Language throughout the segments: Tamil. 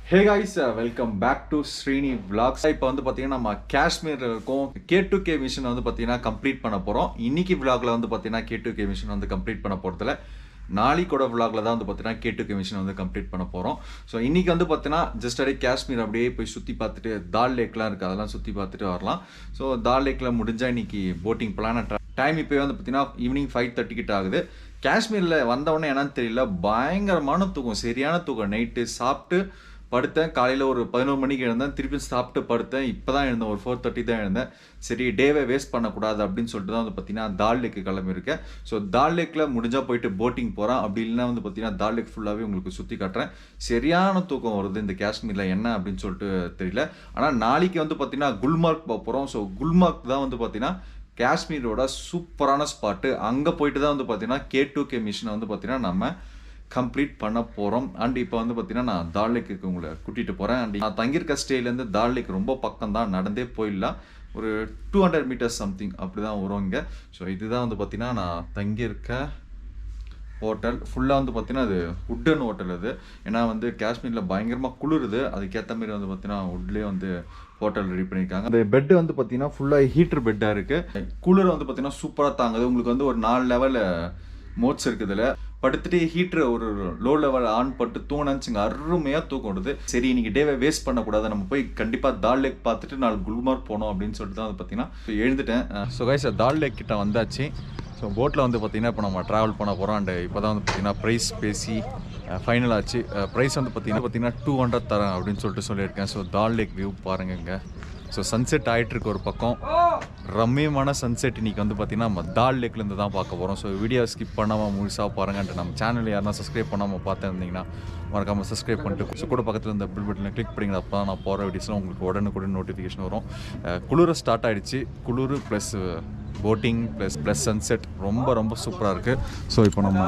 Hey guys, welcome back to Srini vlogs. இப்போ வந்து பாத்தீங்கன்னா நம்ம காஷ்மீர்ல இருக்கோம். K2K மிஷன் வந்து பாத்தீங்கன்னா கம்ப்ளீட் பண்ண போறோம். இன்னைக்கு vlogல வந்து பாத்தீங்கன்னா K2K மிஷன் வந்து கம்ப்ளீட் பண்ண போறதுல நாளைக்கோட vlogல தான் வந்து பாத்தீங்கன்னா K2K மிஷன் வந்து கம்ப்ளீட் பண்ண போறோம். ஸோ இன்னைக்கு வந்து பாத்தீங்கன்னா ஜஸ்ட் அப்படியே காஷ்மீர் அப்படியே போய் சுத்தி பார்த்துட்டு தால் லேக்லாம் இருக்கு அதெல்லாம் சுத்தி பார்த்துட்டு வரலாம். ஸோ தால் லேக்ல முடிஞ்சா இன்னைக்கு போட்டிங் பிளான் டைம் இப்போ வந்து பாத்தீங்கன்னா ஈவினிங் 5:30 கிட்ட ஆகுது. காஷ்மீர்ல வந்தவொடனே என்னன்னு தெரியல பயங்கரமான தூக்கம், சரியான தூக்கம். நைட்டு சாப்பிட்டு படுத்தேன். காலையில் ஒரு 11 மணிக்கு எழுந்தேன். திருப்பி சாப்பிட்டு படுத்தேன். இப்போ தான் எழுந்தேன், ஒரு 4:30 தான் எழுந்தேன். சரி டேவை வேஸ்ட் பண்ணக்கூடாது அப்படின்னு சொல்லிட்டு தான் வந்து பார்த்தீங்கன்னா தால் லேக்கு கிளம்பியிருக்கேன். ஸோ தால் லேக்கில் முடிஞ்சால் போயிட்டு போட்டிங் போகிறேன். அப்படி இல்லைன்னா வந்து பார்த்தீங்கன்னா தால் லேக் ஃபுல்லாகவே உங்களுக்கு சுற்றி காட்டுறேன். சரியான தூக்கம் வருது இந்த காஷ்மீரில், என்ன அப்படின்னு சொல்லிட்டு தெரியல. ஆனால் நாளைக்கு வந்து பார்த்தீங்கன்னா குல்மார்க் போகிறோம். ஸோ குல்மார்க் தான் வந்து பார்த்தீங்கன்னா காஷ்மீரோட சூப்பரான ஸ்பாட்டு. அங்கே போயிட்டு தான் வந்து பார்த்தீங்கன்னா K2K மிஷனை வந்து பார்த்தீங்கன்னா நம்ம கம்ப்ளீட் பண்ண போகிறோம். அண்ட் இப்போ வந்து பார்த்தீங்கன்னா நான் தால் லேக்கு உங்களை கூட்டிகிட்டு போகிறேன். அண்ட் நான் தங்கியிருக்க ஸ்டேலேருந்து தால் லேக் ரொம்ப பக்கம் தான், நடந்தே போயிடலாம். ஒரு 200 மீட்டர்ஸ் சம்திங் அப்படி தான் வரும் இங்கே. ஸோ இதுதான் வந்து பார்த்தீங்கன்னா நான் தங்கியிருக்க ஹோட்டல். ஃபுல்லாக வந்து பார்த்தீங்கன்னா அது வுட்டன் ஹோட்டல் அது. ஏன்னா வந்து காஷ்மீரில் பயங்கரமாக குளிருது, அதுக்கேற்ற மாதிரி வந்து பார்த்தீங்கன்னா வுட்லேயே வந்து ஹோட்டல் ரெடி பண்ணியிருக்காங்க. அந்த பெட்டு வந்து பார்த்தீங்கன்னா ஃபுல்லாக ஹீட்டர் பெட்டாக இருக்குது. குளிர் வந்து பார்த்தீங்கன்னா சூப்பராக தாங்குது. உங்களுக்கு வந்து ஒரு 4 லெவலில் மோட்ஸ் இருக்குதுல. படுத்துட்டு ஹீட்டர் ஒரு லோ லெவல் ஆன் பண்ணிட்டு தூங்கினாச்சுங்க, அருமையாக தூக்கம் வருது. சரி இன்னைக்கு டேவை வேஸ்ட் பண்ணக்கூடாது, நம்ம போய் கண்டிப்பாக தால் லேக் பார்த்துட்டு நாலு குல்மார்க் போனோம் அப்படின்னு சொல்லிட்டு தான் வந்து பார்த்தீங்கன்னா எழுந்துட்டேன். ஸோ கைஸ் தால் லேக் கிட்ட வந்தாச்சு. ஸோ போட்டில் வந்து பார்த்தீங்கன்னா இப்போ நம்ம ட்ராவல் பண்ண போகிறோம். அண்ட் இப்போ தான் வந்து பார்த்தீங்கன்னா ப்ரைஸ் பேசி ஃபைனல் ஆச்சு. ப்ரைஸ் வந்து பார்த்தீங்கன்னா 200 தரேன் அப்படின்னு சொல்லிட்டு சொல்லியிருக்கேன். ஸோ தால் லேக் வியூ பாருங்க இங்கே. ஸோ சன்செட் ஆகிட்டுருக்கு ஒரு பக்கம், ரம்மியமான சன்செட். இன்றைக்கி வந்து பார்த்திங்கன்னா நம்ம தால் லேக்லேருந்து தான் பார்க்க போகிறோம். ஸோ வீடியோ ஸ்கிப் பண்ணாமல் முழுசாக பாருங்கன்ட்டு நம்ம சேனல் யாருன்னா சப்ஸ்கிரைப் பண்ணாமல் பார்த்துருந்தீங்கன்னா மறக்காமல் சப்ஸ்கிரைப் பண்ணிட்டு ஸோ கூட பக்கத்தில் இந்த பில் பட்டனை கிளிக் பண்ணிங்கன்னா அப்போ தான் நான் போகிற வீடியோஸ்லாம் உங்களுக்கு உடனுக்குடன் நோட்டிஃபிகேஷன் வரும். குளிர ஸ்டார்ட் ஆகிடுச்சு. குளிர் ப்ளஸ் போட்டிங் ப்ளஸ் சன்செட் ரொம்ப ரொம்ப சூப்பராக இருக்குது. ஸோ இப்போ நம்ம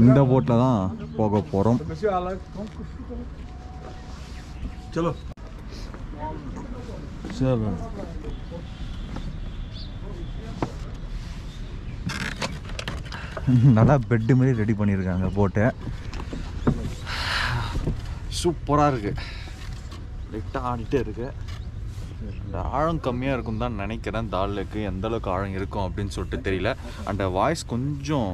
இந்த போட்டில் தான் போக போகிறோம். சலோ சரி, நல்லா பெட்டு மாதிரி ரெடி பண்ணியிருக்காங்க போட்டை. சூப்பராக இருக்குது, லைட்டாக ஆடிட்டே இருக்குது. இந்த ஆழம் கம்மியாக இருக்கும் தான் நினைக்கிறேன். தால் லேக்கு எந்தளவுக்கு ஆழம் இருக்கும் அப்படின்னு சொல்லிட்டு தெரியல. அந்த வாய்ஸ் கொஞ்சம்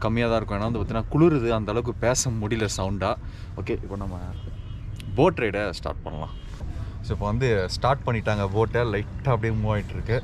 கம்மியாக தான் இருக்கும். ஏன்னா வந்து பார்த்தீங்கன்னா குளிருது, அந்தளவுக்கு பேச முடியல சவுண்டாக. ஓகே இப்போ நம்ம போட் ரைடை ஸ்டார்ட் பண்ணலாம். ஸோ இப்போ வந்து ஸ்டார்ட் பண்ணிட்டாங்க போட்டை, லைட்டாக அப்படியே மூவ் ஆகிட்டுருக்கு.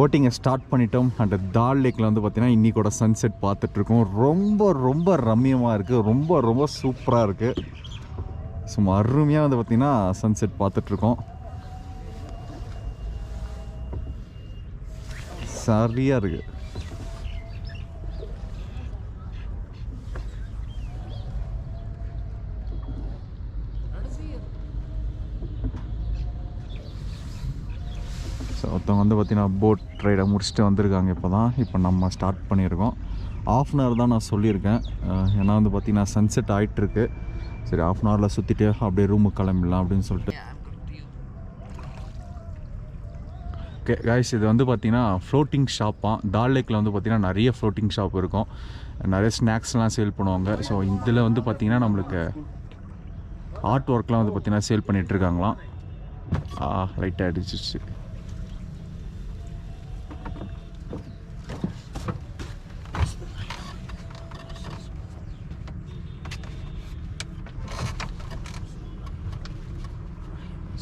போட்டிங்கை ஸ்டார்ட் பண்ணிட்டோம். அண்ட் தால் லேக்கில் வந்து பார்த்திங்கன்னா இன்றைக்கோட சன்செட் பார்த்துட்ருக்கோம். ரொம்ப ரொம்ப ரம்மியமாக இருக்குது, ரொம்ப ரொம்ப சூப்பராக இருக்குது. சும்மா அருமையாக வந்து பார்த்திங்கன்னா சன்செட் பார்த்துட்ருக்கோம். சரியாக இருக்குது. ஸோ ஒருத்தவங்க வந்து பார்த்திங்கன்னா போட் ரைடை முடிச்சுட்டு வந்திருக்காங்க. இப்போ நம்ம ஸ்டார்ட் பண்ணியிருக்கோம். 1/2 hour தான் நான் சொல்லியிருக்கேன். ஏன்னா வந்து பார்த்திங்கன்னா சன்செட் ஆகிட்டுருக்கு. சரி 1/2 hourல சுற்றிட்டு அப்படியே ரூமுக்கு கிளம்பிடலாம் அப்படின்னு சொல்லிட்டு. ஓகே கைஸ், இது வந்து பார்த்திங்கன்னா ஃப்ளோட்டிங் ஷாப்பாக. தால் லேக்கில் வந்து பார்த்திங்கன்னா நிறைய ஃப்ளோட்டிங் ஷாப் இருக்கும், நிறைய ஸ்நாக்ஸ்லாம் சேல் பண்ணுவாங்க. ஸோ இதில் வந்து பார்த்திங்கன்னா நம்மளுக்கு ஆர்ட் ஒர்க்லாம் வந்து பார்த்திங்கன்னா சேல் பண்ணிகிட்ருக்காங்களாம். லைட்டாக அடிச்சிச்சு.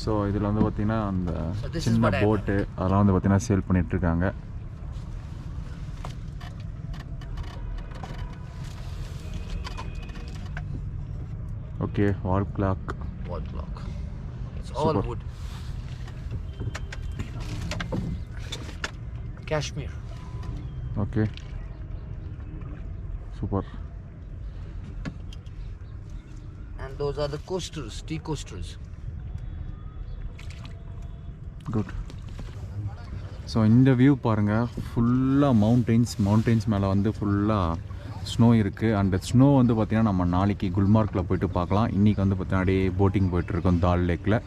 ஸோ இதில் வந்து பார்த்திங்கன்னா அந்த சின்ன போட்டு அதெல்லாம் வந்து பார்த்திங்கன்னா சேல் பண்ணிகிட்ருக்காங்க. Okay wall clock. It's all wood. Kashmir. Okay super. And those are the coasters, tea coasters. Good. So இந்த வியூ பாருங்கள், ஃபுல்லாக மவுண்டெயின்ஸ் மேலே வந்து ஃபுல்லாக ஸ்னோ இருக்குது. அண்ட் ஸ்னோ வந்து பார்த்திங்கன்னா நம்ம நாளைக்கு குல்மார்க்கில் போய்ட்டு பார்க்கலாம். இன்றைக்கி வந்து பார்த்திங்கன்னா அப்படியே போட்டிங் போய்ட்டுருக்கோம் தால் லேக்கில்.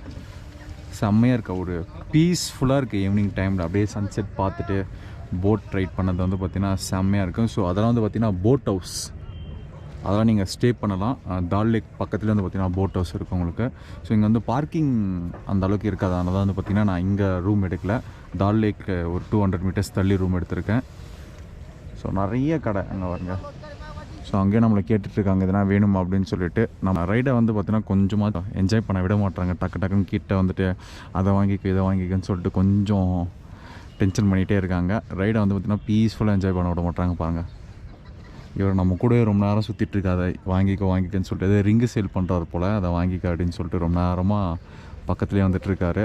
செம்மையாக இருக்க, ஒரு பீஸ்ஃபுல்லாக இருக்குது. ஈவினிங் டைமில் அப்படியே சன்செட் பார்த்துட்டு போட் ரைட் பண்ணது வந்து பார்த்திங்கன்னா செம்மையாக இருக்கும். ஸோ அதெல்லாம் வந்து பார்த்திங்கன்னா போட் ஹவுஸ், அதெல்லாம் நீங்கள் ஸ்டே பண்ணலாம். தால் லேக் பக்கத்துலேயே வந்து பார்த்திங்கன்னா போட் ஹவுஸ் இருக்கும் உங்களுக்கு. ஸோ இங்கே வந்து பார்க்கிங் அந்த அளவுக்கு இருக்காது. அதனால தான் வந்து பார்த்திங்கன்னா நான் இங்கே ரூம் எடுக்கல. தால் லேக் ஒரு 200 மீட்டர்ஸ் தள்ளி ரூம் எடுத்திருக்கேன். ஸோ நிறைய கடை அங்கே வருங்க. ஸோ அங்கேயே நம்மளை கேட்டுட்ருக்காங்க எதனா வேணுமா அப்படின்னு சொல்லிட்டு. நம்ம ரைடை வந்து பார்த்திங்கன்னா கொஞ்சமாக என்ஜாய் பண்ண விட மாட்டாங்க. டக்குன்னு கிட்ட வந்துட்டு அதை வாங்கிக்கோ இதை வாங்கிக்கோன்னு சொல்லிட்டு கொஞ்சம் டென்ஷன் பண்ணிகிட்டே இருக்காங்க. ரைடை வந்து பார்த்திங்கன்னா பீஸ்ஃபுல்லாக என்ஜாய் பண்ண விட மாட்டாங்க பாருங்கள். இவர் நம்ம கூட ரொம்ப நேரம் சுற்றிட்டு இருக்காது, வாங்கிக்கோன்னு சொல்லிட்டு எதாவது ரிங்கு சேல் பண்ணுறாரு போல், அதை வாங்கிக்க அப்படின்னு சொல்லிட்டு ரொம்ப நேரமாக பக்கத்துலேயே வந்துட்டுருக்காரு.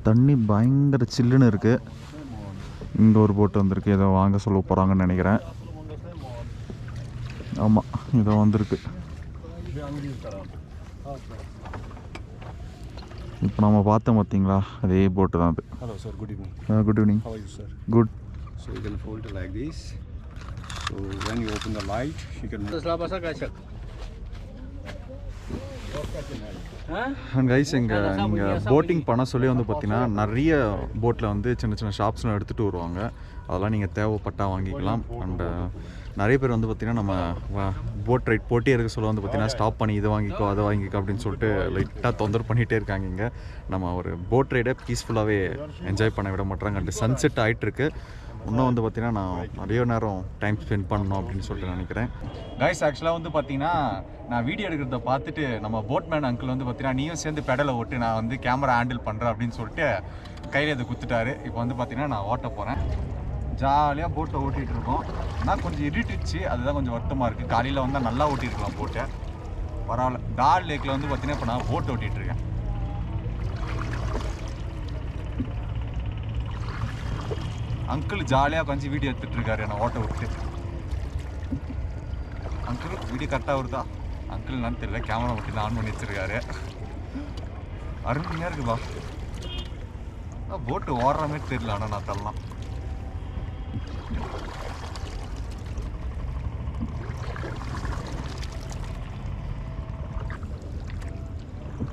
தண்ணி பயங்கர சில்லுன்னு இருக்குது. இங்கே ஒரு போட்டு வந்திருக்கு, ஏதோ வாங்க சொல்ல போகிறாங்கன்னு நினைக்கிறேன். ஆமாம், இதோ வந்திருக்கு. இப்போ நம்ம பார்த்தோம் பார்த்தீங்களா, அதே போட்டு தான் அது. Hello sir, good evening. Good evening. How are you sir? Good. So you can fold it like this. So when you open the light, you can. And guys, இங்கே போட்டிங் பண்ண சொல்லி வந்து பார்த்தீங்கன்னா நிறைய போட்டில் வந்து சின்ன சின்ன ஷாப்ஸ்லாம் எடுத்துகிட்டு வருவாங்க. அதெல்லாம் நீங்கள் தேவைப்பட்டால் வாங்கிக்கலாம். அண்டு நிறைய பேர் வந்து பார்த்திங்கன்னா நம்ம போட் ரைட் போட்டே இருக்க சொல்ல வந்து பார்த்திங்கன்னா ஸ்டாப் பண்ணி இதை வாங்கிக்கோ அதை வாங்கிக்கோ அப்படின்னு சொல்லிட்டு லைட்டாக தொந்தரவு பண்ணிகிட்டே இருக்காங்க. இங்கே நம்ம ஒரு போட் ரைடை பீஸ்ஃபுல்லாகவே என்ஜாய் பண்ண விட மாட்டாங்க. அண்டு சன்செட் ஆகிட்டுருக்கு. இன்னும் வந்து பார்த்திங்கன்னா நான் நிறைய நேரம் டைம் ஸ்பெண்ட் பண்ணணும் அப்படின்னு சொல்லிட்டு நினைக்கிறேன். கைஸ், ஆக்சுவலாக வந்து பார்த்திங்கன்னா நான் வீடியோ எடுக்கிறத பார்த்துட்டு நம்ம போட்மேன் அங்கிள் வந்து பார்த்திங்கன்னா நீயும் சேர்ந்து பெடலை ஓட்டு, நான் வந்து கேமரா ஹேண்டில் பண்ணுறேன் அப்படின்னு சொல்லிட்டு கையில் இதை குத்துட்டாரு. இப்போ வந்து பார்த்திங்கன்னா நான் ஓட்ட போகிறேன். ஜாலியாக போட்டை ஓட்டிகிட்டு இருக்கோம். ஆனால் கொஞ்சம் இருட்டுச்சு, அதுதான் கொஞ்சம் வருத்தமாக இருக்குது. காலையில் வந்தால் நல்லா ஓட்டியிருக்கலாம் போட்டை, பரவாயில்ல. டால் லேக்கில் வந்து பார்த்திங்கன்னா இப்போ நான் போட் ஓட்டிகிட்ருக்கேன். அங்கிள் ஜாலியாக கொஞ்சம் வீடியோ எடுத்துகிட்டு இருக்காரு என்னை ஓட்ட விட்டு. அங்கிள் வீடியோ கரெக்டாக வருதா? அங்கிள் என்னன்னு தெரியல, கேமரா மட்டும் ஆன் பண்ணி வச்சுருக்காரு. அருமையாக இருக்குப்பா. போட்டு ஓடுற மாதிரி தெரியல, ஆனால் நான் தரலாம்.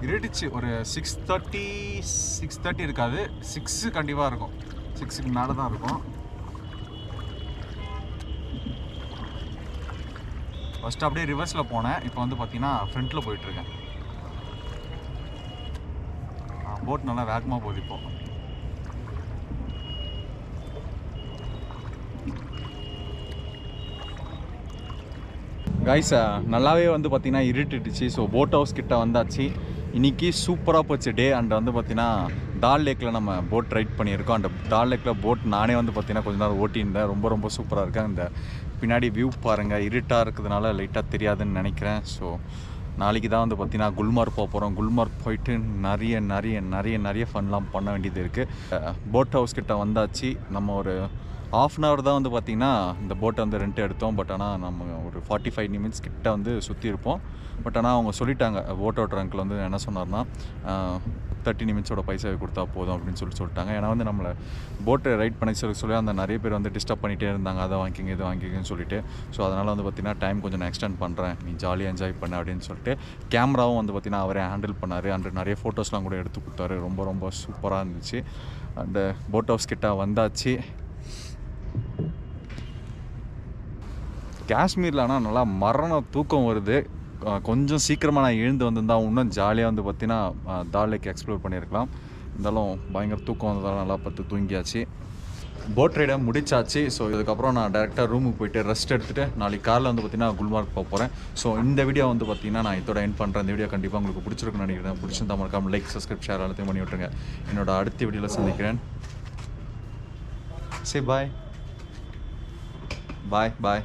இருட்டுச்சு. ஒரு 6:30 இருக்காது, 6 கண்டிப்பாக இருக்கும். 6க்கு மேலே தான் இருக்கும். ஃபஸ்ட்டு அப்படியே ரிவர்ஸில் போனேன், இப்போ வந்து பார்த்தீங்கன்னா ஃப்ரண்ட்டில் போயிட்டுருக்கேன். போட் நல்லா வேகமாக போகுது இப்போ. கைஸ், நல்லாவே வந்து பார்த்திங்கன்னா இருட்டுடுச்சு. ஸோ போட் ஹவுஸ் கிட்ட வந்தாச்சு. இன்றைக்கி சூப்பராக போச்சு டே. அண்ட் வந்து பார்த்திங்கன்னா டால் லேக்கில் நம்ம போட் ரைட் பண்ணியிருக்கோம். அந்த டால் லேக்கில் போட் நானே வந்து பார்த்திங்கன்னா கொஞ்ச நேரம் ஓட்டியிருந்தேன். ரொம்ப சூப்பராக இருக்கேன். இந்த பின்னாடி வியூ பாருங்கள், இருட்டாக இருக்கிறதுனால லைட்டாக தெரியாதுன்னு நினைக்கிறேன். ஸோ நாளைக்கு தான் வந்து பார்த்திங்கன்னா குல்மார்க் போக போகிறோம். குல்மார்க் போயிட்டு நிறைய ஃபன்லாம் பண்ண வேண்டியது இருக்குது. போட் ஹவுஸ் கிட்ட வந்தாச்சு. நம்ம ஒரு ½ அன் ஹவர் தான் வந்து பார்த்திங்கன்னா இந்த போட்டை வந்து ரெண்ட் எடுத்தோம். பட் ஆனால் நம்ம ஒரு 45 நிமிட்ஸ் கிட்ட வந்து சுற்றி இருப்போம். பட் ஆனால் அவங்க சொல்லிட்டாங்க, போட் ஓட்டுற அங்கிள் வந்து என்ன சொன்னார்னா 30 நிமிட்ஸோட பைசாவை கொடுத்தா போதும் அப்படின்னு சொல்லிட்டாங்க. ஏன்னா வந்து நம்மளை போட்டை ரைட் பண்ணி சொல்லி அந்த நிறைய பேர் வந்து டிஸ்டர்ப் பண்ணிகிட்டே இருந்தாங்க, அதை வாங்கிக்கிங்க இது வாங்கிக்கிங்கன்னு சொல்லிட்டு. ஸோ அதனால் வந்து பார்த்திங்கன்னா டைம் கொஞ்சம் நான் எக்ஸ்டெண்ட் பண்ணுறேன், நீ ஜாலியாக என்ஜாய் பண்ண அப்படின்னு சொல்லிட்டு கேமராவும் வந்து பார்த்திங்கன்னா அவரே ஹேண்டில் பண்ணார். அண்ட் நிறைய ஃபோட்டோஸ்லாம் கூட எடுத்து கொடுத்தாரு. ரொம்ப சூப்பராக இருந்துச்சு. அண்டு போட் ஹவுஸ் கிட்ட வந்தாச்சு. காஷ்மீரில் ஆனால் நல்லா மரண தூக்கம் வருது. கொஞ்சம் சீக்கிரமாக நான் எழுந்து வந்திருந்தால் இன்னும் ஜாலியாக வந்து பார்த்திங்கன்னா தால் லேக் எக்ஸ்ப்ளோர் பண்ணியிருக்கலாம். இருந்தாலும் பயங்கர தூக்கம் வந்ததால் நல்லா பார்த்து தூங்கியாச்சு. போட் ரைடை முடிச்சாச்சு. ஸோ இதுக்கப்புறம் நான் டேரெக்டாக ரூமுக்கு போய்ட்டு ரெஸ்ட் எடுத்துகிட்டு நாளைக்கு காலையில் வந்து பார்த்திங்கன்னா குல்மார்க் போக போகிறேன். ஸோ இந்த வீடியோ வந்து பார்த்திங்கன்னா நான் இதோட எண்ட் பண்ணுறேன். இந்த வீடியோ கண்டிப்பாக உங்களுக்கு பிடிச்சிருக்குன்னு நினைக்கிறேன். பிடிச்சிருந்தா மறக்காமல் லைக், சப்ஸ்கிரைப், ஷேர் எல்லாத்தையும் பண்ணி விட்டுருங்க. என்னோட அடுத்த வீடியோவில் சந்திக்கிறேன். Say bye. Bye.